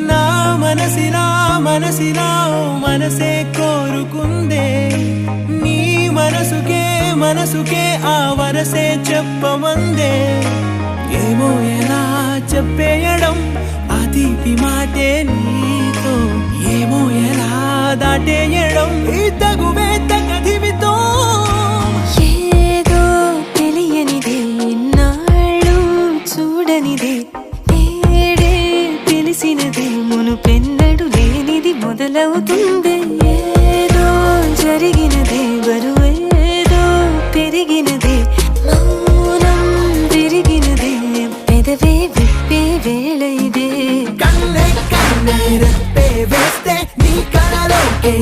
నా మనసిలా మనసిలా మనసే కోరుకుందే నీ మనసుకే ఆ వరసే చెప్పమందే ఏమో ఎలా చెప్పేయడం ఆ తీపి మాటే నీతో ఏమో ఎలా దాటేయడం ఈ తగువే తగదివితో ఏదో తెలియనిదే నాళ్ళు చూడనిదే నేడే తెలిసినదే మునుపెన్నడు లేనిది మొదలవుతుంది ఏదో జరిగినదే బరువేదో పెరిగినదే మౌనం విరిగినదే పెదవే విప్పే వేళ ఇదే కన్నే రెప్పే వేస్తే నీ కళలోకే